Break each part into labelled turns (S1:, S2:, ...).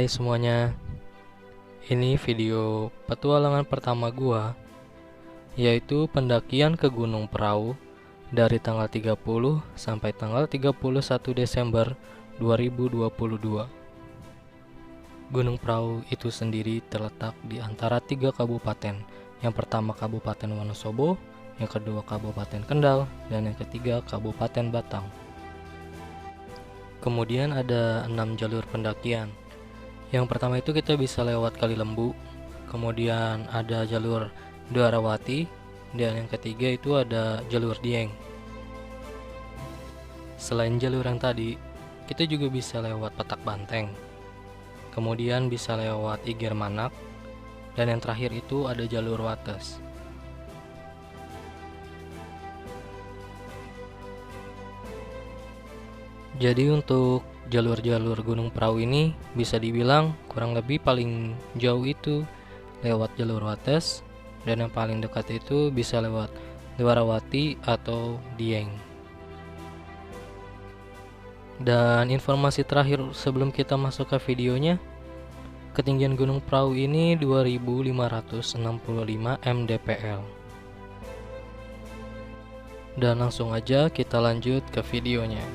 S1: Hai semuanya, ini video petualangan pertama gua, yaitu pendakian ke Gunung Prau dari tanggal 30 sampai tanggal 31 Desember 2022. Gunung Prau itu sendiri terletak di antara 3 kabupaten. Yang pertama Kabupaten Wonosobo, yang kedua Kabupaten Kendal, dan yang ketiga Kabupaten Batang. Kemudian ada 6 jalur pendakian. Yang pertama itu kita bisa lewat Kali Lembu, kemudian ada jalur Dwarawati, dan yang ketiga itu ada jalur Dieng. Selain jalur yang tadi, kita juga bisa lewat Petak Banteng, kemudian bisa lewat Igir Manak, dan yang terakhir itu ada jalur Wates. Jadi untuk jalur-jalur Gunung Prau ini bisa dibilang kurang lebih paling jauh itu lewat jalur Wates, dan yang paling dekat itu bisa lewat Dwarawati atau Dieng. Dan informasi terakhir sebelum kita masuk ke videonya, ketinggian Gunung Prau ini 2565 mdpl. Dan langsung aja kita lanjut ke videonya.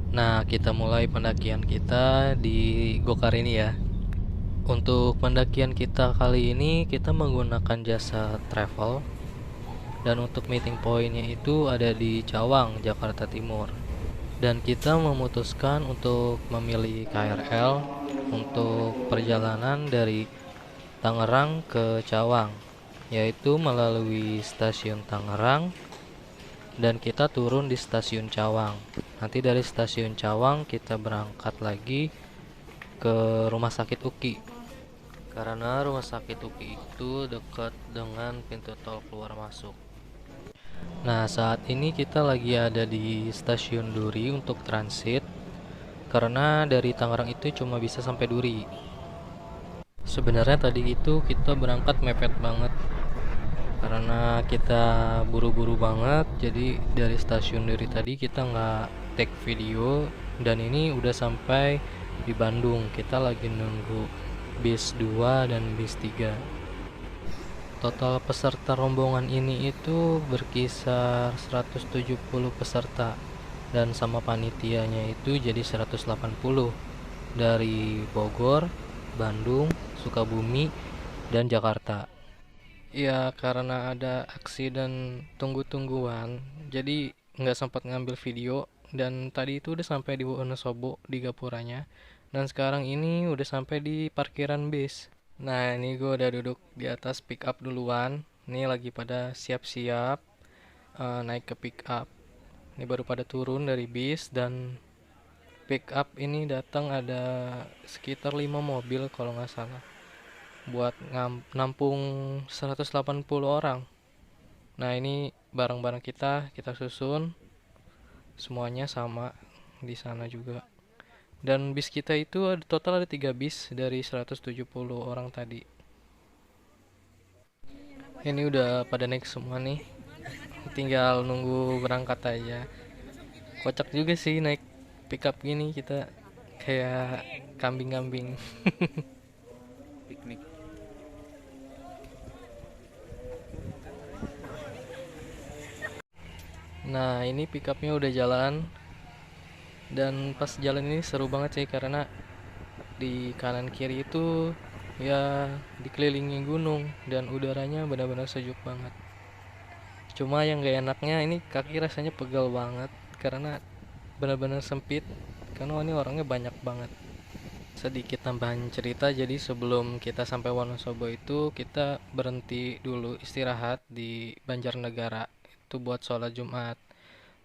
S1: Nah, kita mulai pendakian kita di Gokar ini ya. Untuk pendakian kita kali ini kita menggunakan jasa travel, dan untuk meeting pointnya itu ada di Cawang, Jakarta Timur. Dan kita memutuskan untuk memilih KRL untuk perjalanan dari Tangerang ke Cawang, yaitu melalui stasiun Tangerang dan kita turun di stasiun Cawang. Nanti dari stasiun Cawang kita berangkat lagi ke Rumah Sakit UKI, karena Rumah Sakit UKI itu dekat dengan pintu tol keluar masuk. Nah, saat ini kita lagi ada di stasiun Duri untuk transit, karena dari Tangerang itu cuma bisa sampai Duri. Sebenarnya tadi itu kita berangkat mepet banget, karena kita buru-buru banget. Jadi dari stasiun Duri tadi kita nggak take video, dan ini udah sampai di Bandung. Kita lagi nunggu bis 2 dan bis 3. Total peserta rombongan ini itu berkisar 170 peserta, dan sama panitianya itu jadi 180 dari Bogor, Bandung, Sukabumi, dan Jakarta. Ya, karena ada aksi dan tunggu-tungguan, jadi nggak sempat ngambil video. Dan tadi itu udah sampai di Wonosobo di Gapuranya, dan sekarang ini udah sampai di parkiran bis. Nah, ini gue udah duduk di atas pick up duluan. Ini lagi pada siap-siap naik ke pick up. Ini baru pada turun dari bis, dan pick up ini datang ada sekitar 5 mobil kalau nggak salah, buat nampung 180 orang. Nah, ini barang-barang kita susun semuanya sama di sana juga. Dan bis kita itu total ada 3 bis dari 170 orang tadi. Ini udah pada naik semua nih. tinggal nunggu berangkat aja. Kocak juga sih naik pickup gini, kita kayak kambing-kambing.
S2: Piknik.
S1: Nah, ini pickupnya udah jalan, dan pas jalan ini seru banget sih karena di kanan kiri itu ya dikelilingi gunung dan udaranya benar-benar sejuk banget. Cuma yang gak enaknya ini kaki rasanya pegal banget karena benar-benar sempit, karena ini orangnya banyak banget. Sedikit tambahan cerita, jadi sebelum kita sampai Wonosobo itu kita berhenti dulu istirahat di Banjarnegara itu buat sholat Jumat.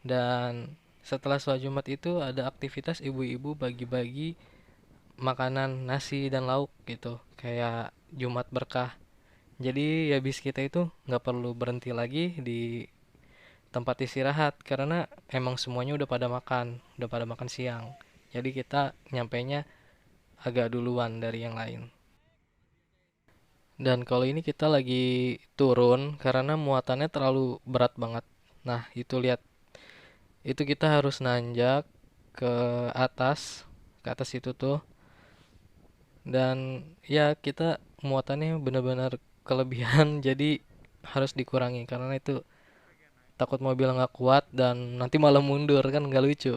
S1: Dan setelah sholat Jumat itu ada aktivitas ibu-ibu bagi-bagi makanan nasi dan lauk gitu, kayak Jumat berkah. Jadi ya bis kita itu nggak perlu berhenti lagi di tempat istirahat karena emang semuanya udah pada makan siang. Jadi kita nyampainya agak duluan dari yang lain. Dan kalau ini kita lagi turun karena muatannya terlalu berat banget. Nah, itu lihat, itu kita harus nanjak ke atas, ke atas itu tuh. Dan ya kita muatannya benar-benar kelebihan, jadi harus dikurangi karena itu takut mobil nggak kuat dan nanti malah mundur kan nggak lucu.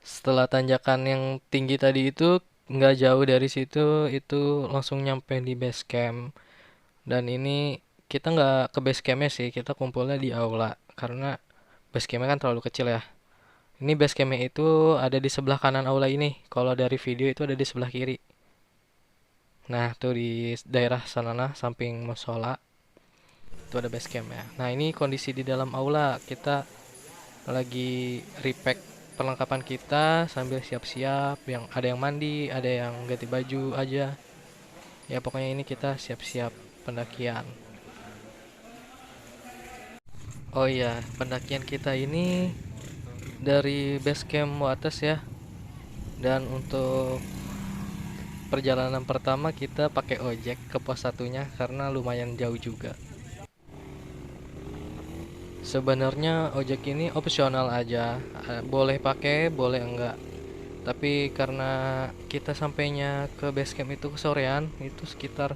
S1: Setelah tanjakan yang tinggi tadi itu nggak jauh dari situ itu langsung nyampe di base camp. Dan ini kita nggak ke base campnya sih, kita kumpulnya di aula karena base campnya kan terlalu kecil ya. Ini base campnya itu ada di sebelah kanan aula ini. Kalau dari video itu ada di sebelah kiri. Nah, tuh di daerah sana nah, samping musola itu ada base camp ya. Nah, ini kondisi di dalam aula. Kita lagi repack perlengkapan kita sambil siap-siap. Yang ada yang mandi, ada yang ganti baju aja. Ya pokoknya ini kita siap-siap pendakian. Oh iya, pendakian kita ini dari base camp atas ya. Dan untuk perjalanan pertama kita pakai ojek ke pos satunya karena lumayan jauh juga. Sebenarnya ojek ini opsional aja, boleh pakai, boleh enggak. Tapi karena kita sampainya ke base camp itu kesorean, itu sekitar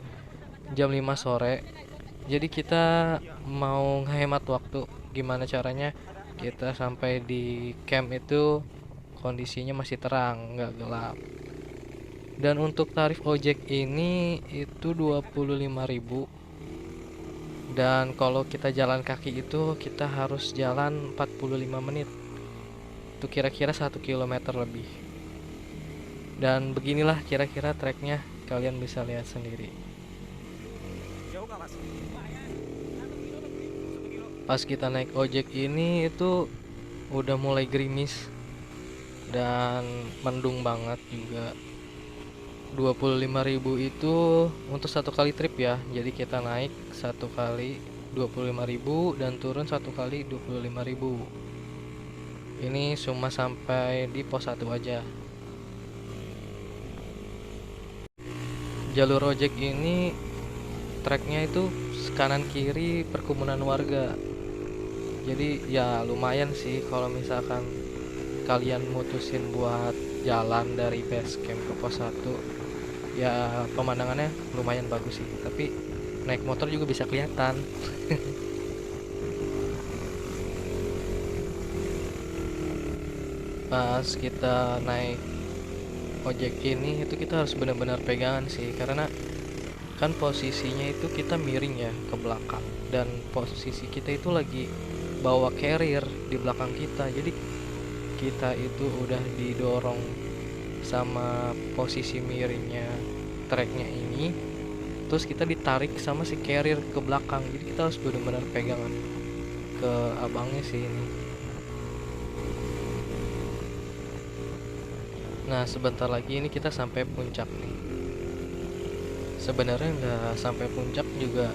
S1: jam 5 sore. Jadi kita mau ngehemat waktu. Gimana caranya kita sampai di camp itu kondisinya masih terang, nggak gelap. Dan untuk tarif ojek ini itu 25.000. Dan kalau kita jalan kaki itu kita harus jalan 45 menit. Itu kira-kira 1 kilometer lebih. Dan beginilah kira-kira treknya, kalian bisa lihat sendiri.
S2: Jauh nggak mas?
S1: Pas kita naik ojek ini itu udah mulai gerimis dan mendung banget juga. 25.000 itu untuk satu kali trip ya. Jadi kita naik satu kali 25.000 dan turun satu kali 25.000. Ini cuma sampai di pos 1 aja. Jalur ojek ini treknya itu kanan kiri perkebunan warga. Jadi ya lumayan sih kalau misalkan kalian mutusin buat jalan dari base camp ke pos 1. Ya pemandangannya lumayan bagus sih, tapi naik motor juga bisa kelihatan. Pas kita naik ojek ini itu kita harus benar-benar pegangan sih, karena kan posisinya itu kita miring ya ke belakang, dan posisi kita itu lagi bawa carrier di belakang kita. Jadi kita itu udah didorong sama posisi miringnya treknya ini, terus kita ditarik sama si carrier ke belakang. Jadi kita harus benar-benar pegangan ke abangnya sih ini. Nah, sebentar lagi ini kita sampai puncak nih. Sebenarnya nggak sampai puncak juga,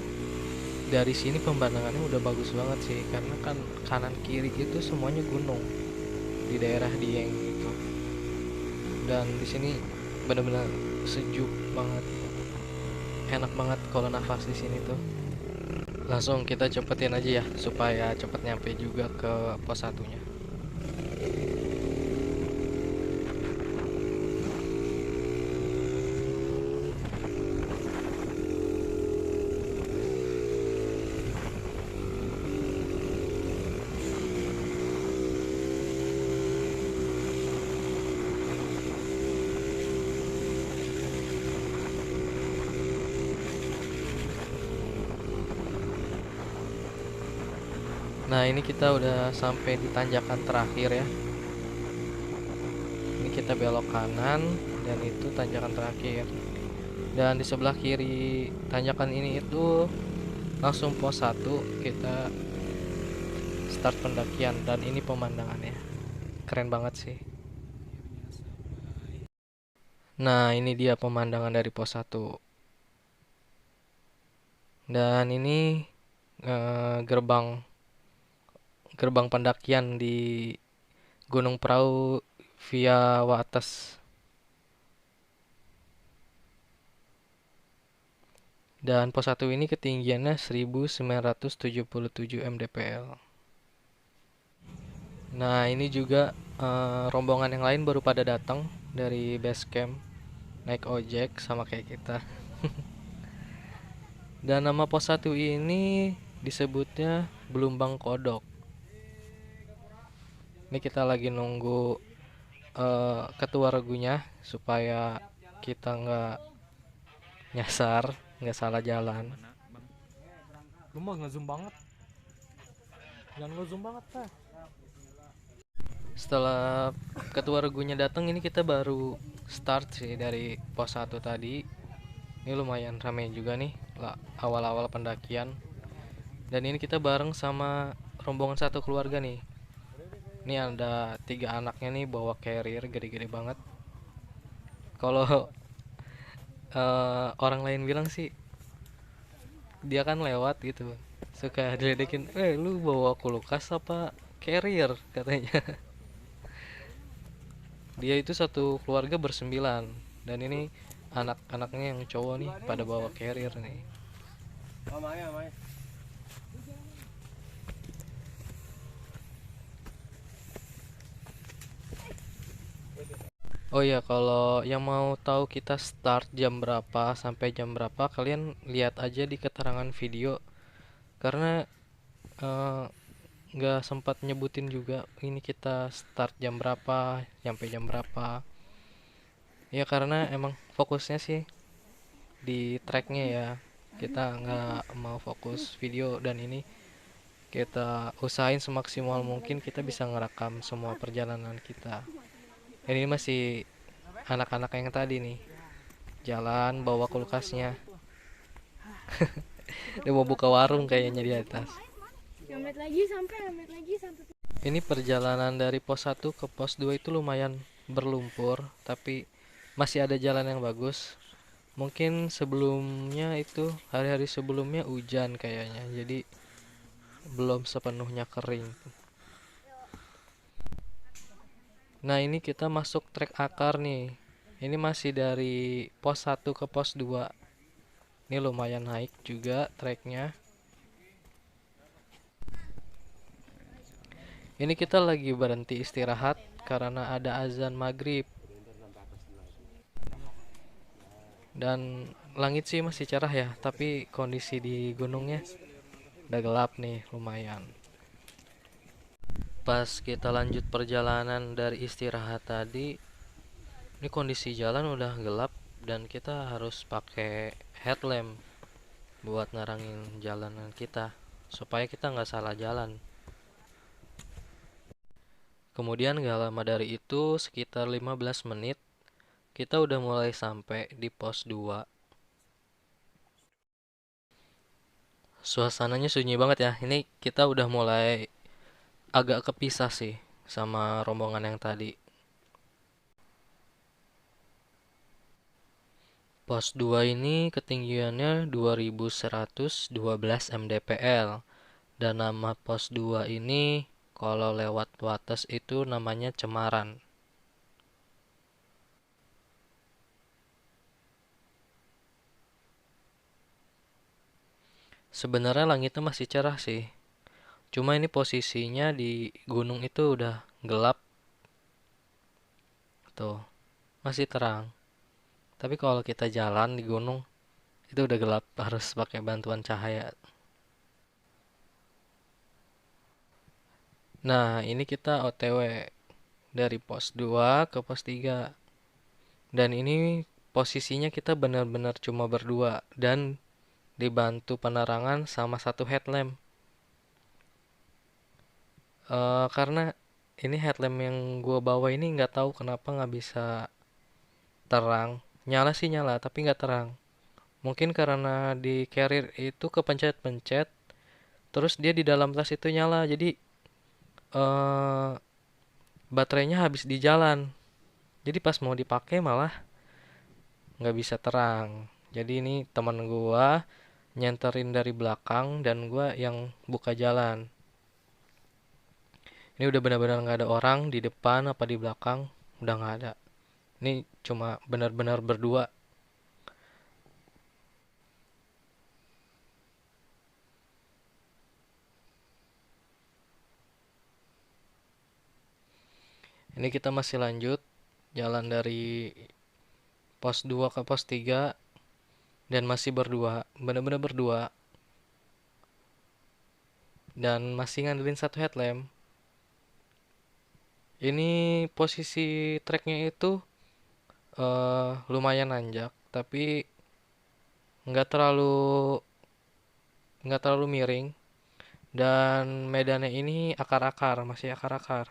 S1: dari sini pemandangannya udah bagus banget sih, karena kan kanan kiri itu semuanya gunung di daerah Dieng gitu. Dan di sini benar-benar sejuk banget. enak banget kalau nafas di sini tuh. Langsung kita cepetin aja ya supaya cepet nyampe juga ke pos satunya. Nah, ini kita udah sampai di tanjakan terakhir ya. Ini kita belok kanan dan itu tanjakan terakhir. Dan di sebelah kiri tanjakan ini itu langsung pos 1, kita start pendakian dan ini pemandangannya. Keren banget sih. Nah, ini dia pemandangan dari pos 1. Dan ini gerbang gerbang pendakian di Gunung Prau via Wates. Dan pos 1 ini ketinggiannya 1977 mdpl. Nah, ini juga rombongan yang lain baru pada datang dari base camp, naik ojek sama kayak kita. Dan nama pos 1 ini disebutnya Belumbang Kodok. Ini kita lagi nunggu ketua regunya supaya kita nggak nyasar, nggak salah jalan.
S2: Mana, Bang?
S1: Lu mah ngezoom banget. Jangan ngezoom banget, Pak. Setelah ketua regunya datang, ini kita baru start sih dari pos 1 tadi. Ini lumayan ramai juga nih lah awal-awal pendakian. Dan ini kita bareng sama rombongan satu keluarga nih. Ini ada 3 anaknya nih bawa carrier gede-gede banget. Kalau orang lain bilang sih dia kan lewat gitu, suka diledekin, lu bawa kulkas apa carrier katanya. Dia itu satu keluarga bersembilan dan ini anak-anaknya yang cowok nih pada bawa carrier nih. Oh ya, kalau yang mau tahu kita start jam berapa sampai jam berapa, kalian lihat aja di keterangan video. Karena eh, nggak sempat nyebutin juga ini kita start jam berapa, sampai jam berapa. Ya karena emang fokusnya sih di tracknya ya. Kita nggak mau fokus video dan ini kita usahain semaksimal mungkin kita bisa ngerekam semua perjalanan kita. Ini masih anak-anak yang tadi nih jalan bawa kulkasnya. Dia mau buka warung kayaknya di atas.
S3: 5 menit lagi sampai, 5 menit lagi sampai.
S1: Ini perjalanan dari pos 1 ke pos 2 itu lumayan berlumpur, tapi masih ada jalan yang bagus. Mungkin sebelumnya itu hari-hari sebelumnya hujan kayaknya, jadi belum sepenuhnya kering. Nah, ini kita masuk trek akar nih. Ini masih dari pos 1 ke pos 2. Ini lumayan naik juga treknya. Ini kita lagi berhenti istirahat karena ada azan maghrib. Dan langit sih masih cerah ya, tapi kondisi di gunungnya udah gelap nih lumayan. Pas kita lanjut perjalanan dari istirahat tadi, ini kondisi jalan udah gelap dan kita harus pakai headlamp buat nerangin jalanan kita supaya kita nggak salah jalan. Kemudian gak lama dari itu, sekitar 15 menit, kita udah mulai sampai di pos 2. Suasananya sunyi banget ya. Ini kita udah mulai agak kepisah sih sama rombongan yang tadi. Pos 2 ini ketinggiannya 2112 mdpl. Dan nama pos 2 ini kalau lewat Wates itu namanya Cemaran. Sebenarnya langitnya masih cerah sih. Cuma ini posisinya di gunung itu udah gelap tuh, masih terang. Tapi kalau kita jalan di gunung itu udah gelap, harus pakai bantuan cahaya. Nah, ini kita OTW dari pos 2 ke pos 3. Dan ini posisinya kita benar-benar cuma berdua dan dibantu penerangan sama satu headlamp. Karena ini headlamp yang gua bawa ini nggak tahu kenapa nggak bisa terang. Nyala sih nyala, tapi nggak terang. Mungkin karena di carrier itu kepencet-pencet, terus dia di dalam tas itu nyala. Jadi eh baterainya habis di jalan. Jadi pas mau dipakai malah nggak bisa terang. Jadi ini teman gua nyenterin dari belakang dan gua yang buka jalan. Ini udah benar-benar nggak ada orang di depan apa di belakang, udah nggak ada. Ini cuma benar-benar berdua. Ini kita masih lanjut jalan dari pos 2 ke pos 3 dan masih berdua, benar-benar berdua dan masih ngandelin satu headlamp. Ini posisi treknya itu lumayan nanjak, tapi nggak terlalu nggak terlalu miring dan medannya ini akar-akar, masih akar-akar.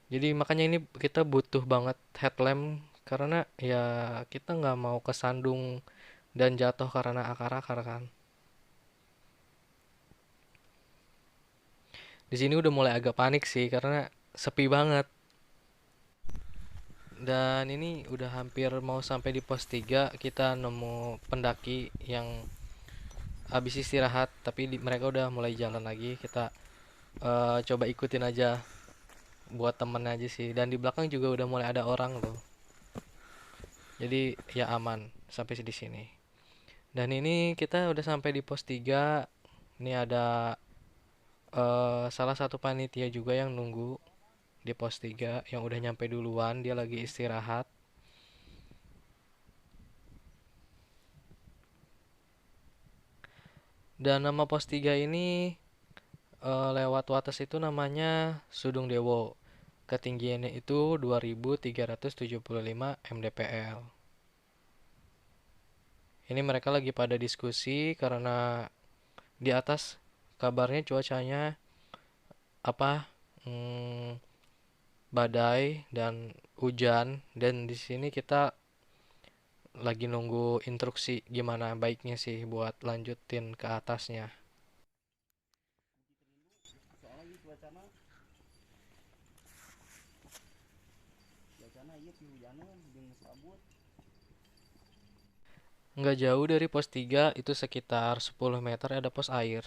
S1: Jadi makanya ini kita butuh banget headlamp karena ya kita nggak mau kesandung dan jatuh karena akar-akar kan. Di sini udah mulai agak panik sih karena sepi banget. Dan ini udah hampir mau sampai di pos 3, kita nemu pendaki yang habis istirahat tapi mereka udah mulai jalan lagi. Kita coba ikutin aja buat temen aja sih. Dan di belakang juga udah mulai ada orang loh. Jadi ya aman sampai di sini. Dan ini kita udah sampai di pos 3. Ini ada salah satu panitia juga yang nunggu di pos 3 yang udah nyampe duluan, dia lagi istirahat. Dan nama pos 3 ini lewat watas itu namanya Sudung Dewo. Ketinggiannya itu 2375 mdpl. Ini mereka lagi pada diskusi karena di atas kabarnya cuacanya apa hmm, badai dan hujan dan di sini kita lagi nunggu instruksi gimana baiknya sih buat lanjutin ke atasnya.
S2: Soalnya cuacana iya hujanan jeung sabut.
S1: Nggak jauh dari pos 3 itu sekitar 10 meter ada pos air.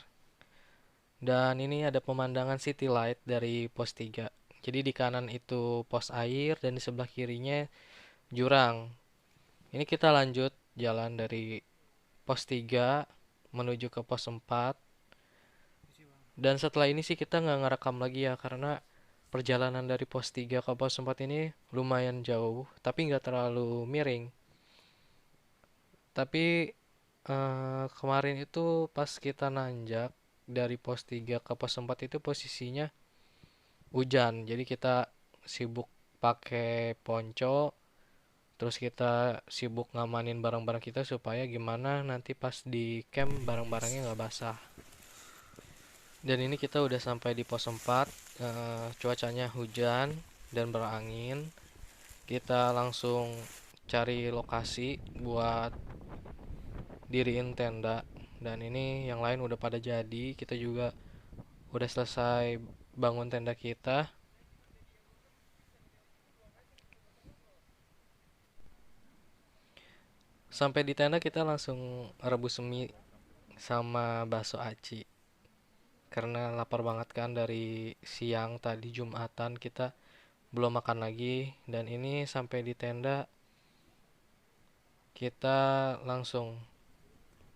S1: Dan ini ada pemandangan city light dari pos 3. Jadi di kanan itu pos air dan di sebelah kirinya jurang. Ini kita lanjut jalan dari pos 3 menuju ke pos 4. Dan setelah ini sih kita nggak ngerekam lagi ya karena perjalanan dari pos 3 ke pos 4 ini lumayan jauh tapi nggak terlalu miring. Tapi kemarin itu pas kita nanjak dari pos 3 ke pos 4 itu posisinya hujan. Jadi kita sibuk pakai ponco, terus kita sibuk ngamanin barang-barang kita supaya gimana nanti pas di camp barang-barangnya nggak basah. Dan ini kita udah sampai di pos 4, cuacanya hujan dan berangin. Kita langsung cari lokasi buat diriin tenda. Dan ini yang lain udah pada jadi, kita juga udah selesai bangun tenda kita. Sampai di tenda kita langsung rebus mie sama bakso aci. Karena lapar banget kan dari siang tadi Jumatan kita belum makan lagi. Dan ini sampai di tenda kita langsung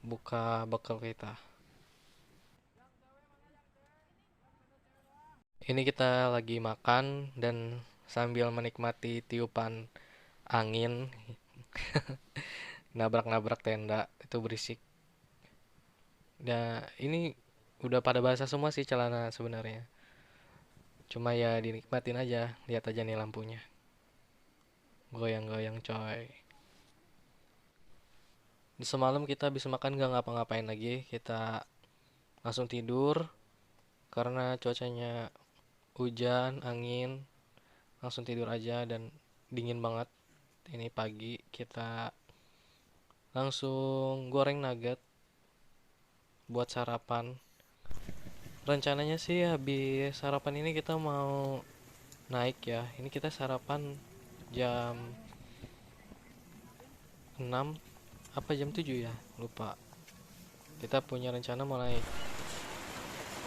S1: buka bekal kita. Ini kita lagi makan dan sambil menikmati tiupan angin nabrak-nabrak tenda itu berisik. Nah, ini udah pada basah semua sih celana sebenarnya. Cuma ya dinikmatin aja, lihat aja nih lampunya. Goyang-goyang coy. Di semalam kita habis makan gak ngapa-ngapain lagi, kita langsung tidur karena cuacanya hujan, angin, langsung tidur aja dan dingin banget. Ini pagi kita langsung goreng nugget buat sarapan. Rencananya sih habis sarapan ini kita mau naik ya. Ini kita sarapan jam 6 apa jam 7 ya? Lupa. Kita punya rencana mau naik.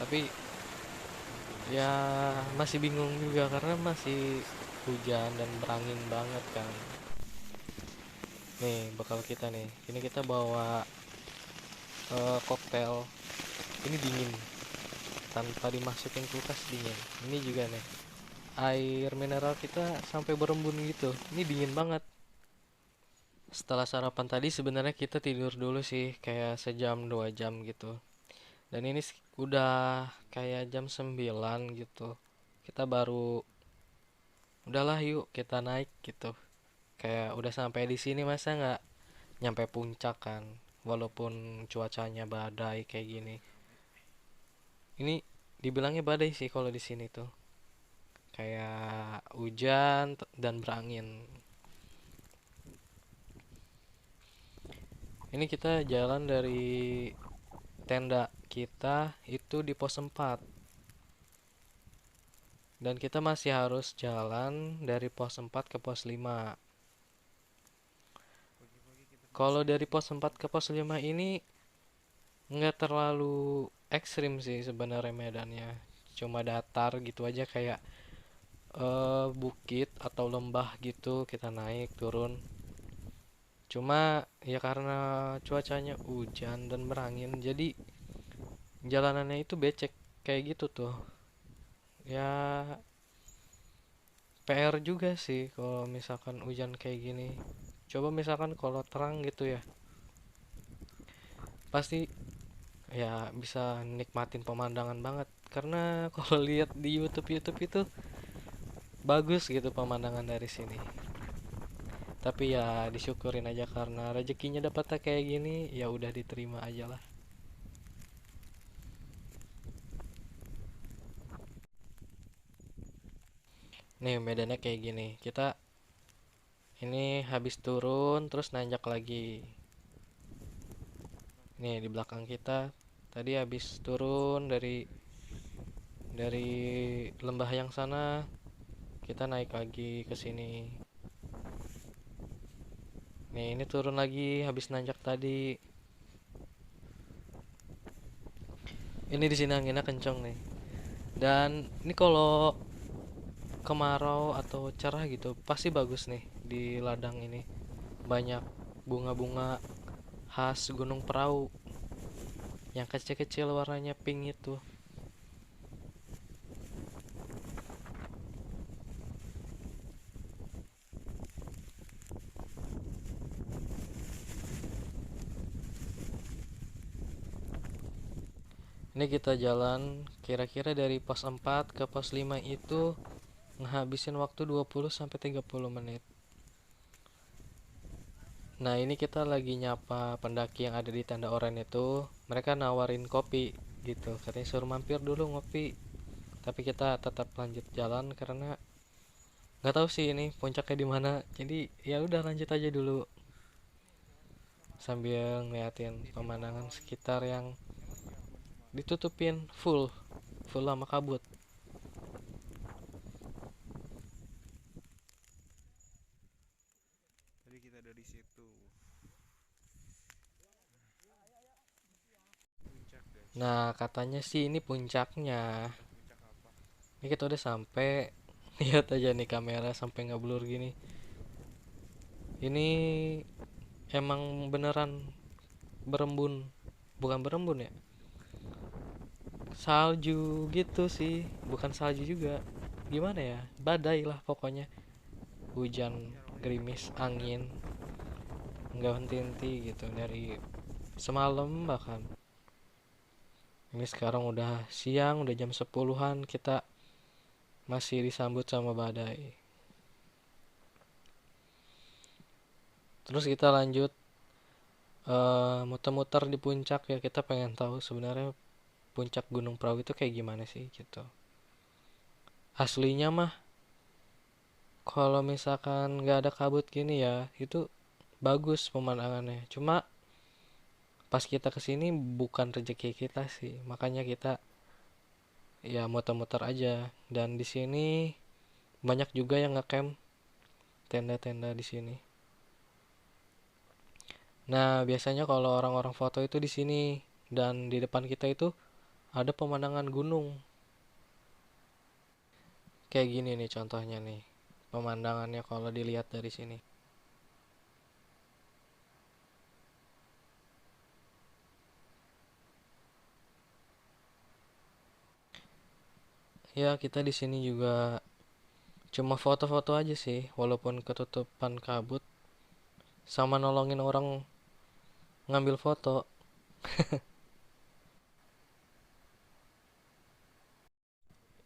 S1: Tapi ya masih bingung juga karena masih hujan dan berangin banget kan. Nih, bekal kita nih. Ini kita bawa koktail. Ini dingin. Tanpa dimasukin kulkas dingin. Ini juga nih. Air mineral kita sampai berembun gitu. Ini dingin banget. Setelah sarapan tadi sebenarnya kita tidur dulu sih kayak sejam 2 jam gitu. Dan ini udah kayak jam 9 gitu. Kita baru udahlah yuk kita naik gitu. Kayak udah sampai di sini masa nggak nyampe puncak kan. Walaupun cuacanya badai kayak gini. Ini dibilangnya badai sih kalau di sini tuh. Kayak hujan dan berangin. Ini kita jalan dari tenda kita itu di pos 4. Dan kita masih harus jalan dari pos 4 ke pos 5. Kalau dari pos 4 ke pos 5 ini nggak terlalu ekstrim sih sebenarnya medannya. Cuma datar gitu aja kayak bukit atau lembah gitu kita naik turun. Cuma ya karena cuacanya hujan dan berangin jadi jalanannya itu becek kayak gitu tuh. Ya PR juga sih kalau misalkan hujan kayak gini. Coba misalkan kalau terang gitu ya. Pasti ya bisa nikmatin pemandangan banget. Karena kalau lihat di YouTube itu bagus gitu pemandangan dari sini. Tapi ya disyukurin aja karena rezekinya dapatnya kayak gini, ya udah diterima aja lah. Nih medannya kayak gini. Kita ini habis turun terus nanjak lagi. Nih di belakang kita tadi habis turun dari lembah yang sana, kita naik lagi ke sini. Nih ini turun lagi habis nanjak tadi. Ini di sini anginnya kenceng nih. Dan ini kalau kemarau atau cerah gitu pasti bagus nih di ladang ini. Banyak bunga-bunga khas Gunung Perahu yang kecil-kecil warnanya pink itu. Ini kita jalan kira-kira dari pos 4 ke pos 5 itu ngehabisin waktu 20 sampai 30 menit. Nah, ini kita lagi nyapa pendaki yang ada di tenda oren itu. Mereka nawarin kopi gitu. Katanya suruh mampir dulu ngopi. Tapi kita tetap lanjut jalan karena nggak tahu sih ini puncaknya di mana. Jadi ya udah lanjut aja dulu sambil ngeliatin pemandangan sekitar yang ditutupin full sama kabut.
S2: Tadi kita dari situ. Puncak guys.
S1: Nah, katanya sih ini puncaknya.
S2: Puncak apa?
S1: Ini kita udah sampai. Lihat aja nih kamera sampai nggak blur gini. Ini emang beneran berembun, bukan berembun ya, salju gitu sih, bukan salju juga, gimana ya, badai lah pokoknya, hujan, gerimis, angin nggak henti-henti gitu dari semalam bahkan. Ini sekarang udah siang, udah jam 10-an, kita masih disambut sama badai. Terus kita lanjut muter-muter di puncak ya, kita pengen tahu sebenarnya puncak Gunung Prau itu kayak gimana sih gitu. Aslinya mah kalau misalkan nggak ada kabut gini ya, itu bagus pemandangannya. Cuma pas kita kesini bukan rezeki kita sih, makanya kita ya muter-muter aja. Dan di sini banyak juga yang ngecamp tenda-tenda di sini. Nah, biasanya kalau orang-orang foto itu di sini, dan di depan kita itu ada pemandangan gunung. Kayak gini nih contohnya nih. Pemandangannya kalau dilihat dari sini. Ya, kita di sini juga cuma foto-foto aja sih, walaupun ketutupan kabut, sama nolongin orang ngambil foto.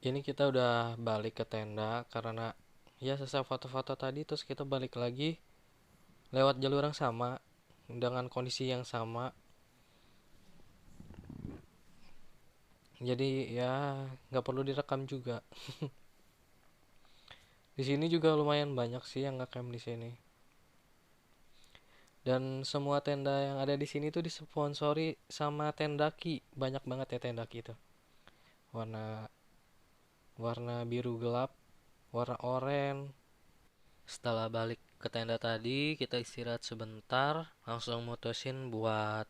S1: Ini kita udah balik ke tenda karena ya selesai foto-foto tadi, terus kita balik lagi lewat jalur yang sama dengan kondisi yang sama. Jadi ya nggak perlu direkam juga. Di sini juga lumayan banyak sih yang ngecamp di sini. Dan semua tenda yang ada di sini tuh disponsori sama Tendaki. Banyak banget ya Tendaki itu. Warna warna biru gelap, warna oranye. Setelah balik ke tenda tadi, kita istirahat sebentar, langsung mutusin buat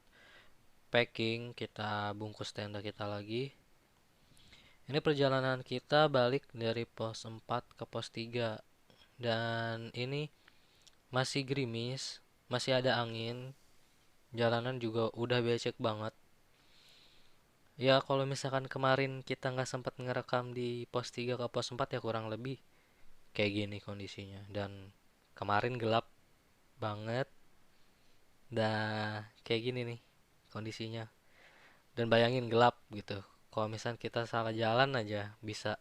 S1: packing, kita bungkus tenda kita lagi. Ini perjalanan kita balik dari pos 4 ke pos 3. Dan ini masih gerimis, masih ada angin, jalanan juga udah becek banget. Ya kalau misalkan kemarin kita nggak sempat ngerekam di pos 3 ke pos 4 ya kurang lebih kayak gini kondisinya. Dan kemarin gelap banget, dah kayak gini nih kondisinya. Dan bayangin gelap gitu, kalau misalkan kita salah jalan aja bisa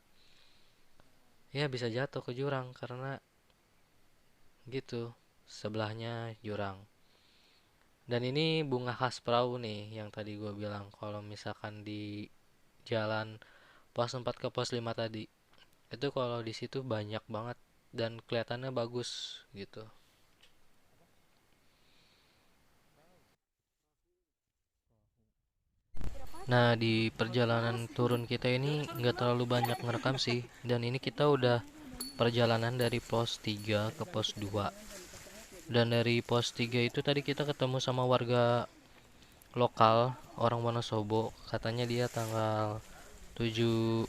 S1: jatuh ke jurang karena gitu, sebelahnya jurang. Dan ini bunga khas perahu nih yang tadi gue bilang kalau misalkan di jalan pos 4 ke pos 5 tadi. Itu kalau di situ banyak banget dan kelihatannya bagus gitu. Nah, di perjalanan turun kita ini nggak terlalu banyak ngerekam sih. Dan ini kita udah perjalanan dari pos 3 ke pos 2. Dan dari pos 3 itu tadi kita ketemu sama warga lokal, orang Wonosobo. Katanya dia tanggal 7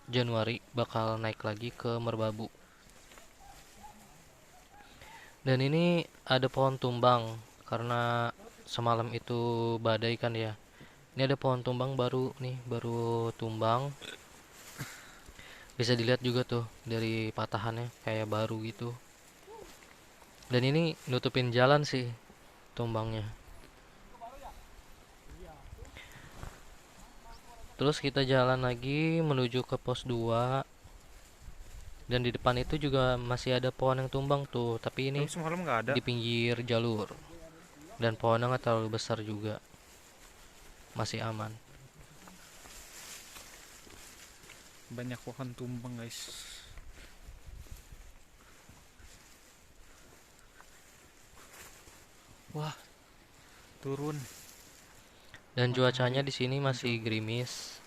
S1: Januari bakal naik lagi ke Merbabu. Dan ini ada pohon tumbang karena semalam itu badai kan ya. Ini ada pohon tumbang baru nih, baru tumbang. Bisa dilihat juga tuh dari patahannya kayak baru gitu. Dan ini nutupin jalan sih tumbangnya. Terus kita jalan lagi menuju ke pos 2. Dan di depan itu juga masih ada pohon yang tumbang tuh, tapi ini
S2: Tapi semalam nggak ada.
S1: di pinggir jalur. Dan pohonnya nggak terlalu besar juga, masih aman.
S2: Banyak pohon tumbang guys. Wah, turun.
S1: Dan cuacanya di sini masih gerimis,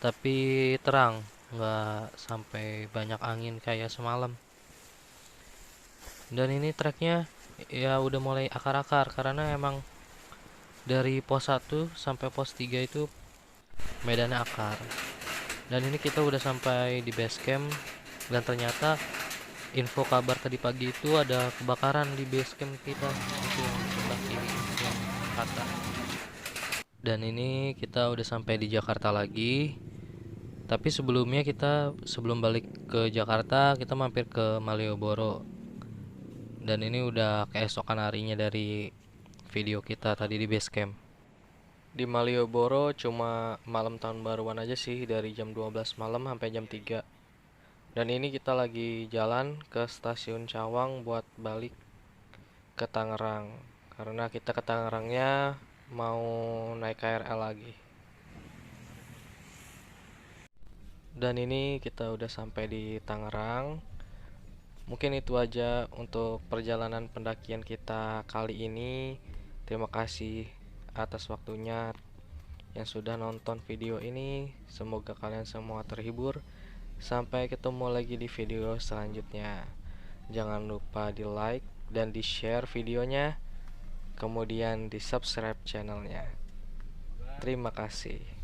S1: tapi terang, nggak sampai banyak angin kayak semalam. Dan ini treknya ya udah mulai akar-akar karena emang dari pos 1 sampai pos 3 itu medannya akar. Dan ini kita udah sampai di base camp, dan ternyata info kabar tadi pagi itu ada kebakaran di base camp kita itu yang sebelah kiri yang Jakarta. Dan ini kita udah sampai di Jakarta lagi. Tapi sebelum balik ke Jakarta, kita mampir ke Malioboro. Dan ini udah keesokan harinya dari video kita tadi di base camp. Di Malioboro cuma malam tahun baruan aja sih, dari jam 12 malam sampai jam 3. Dan ini kita lagi jalan ke stasiun Cawang buat balik ke Tangerang. Karena kita ke Tangerangnya mau naik KRL lagi. Dan ini kita udah sampai di Tangerang. Mungkin itu aja untuk perjalanan pendakian kita kali ini. Terima kasih atas waktunya yang sudah nonton video ini. Semoga kalian semua terhibur. Sampai ketemu lagi di video selanjutnya. Jangan lupa di like dan di share videonya, kemudian di subscribe channelnya. Terima kasih.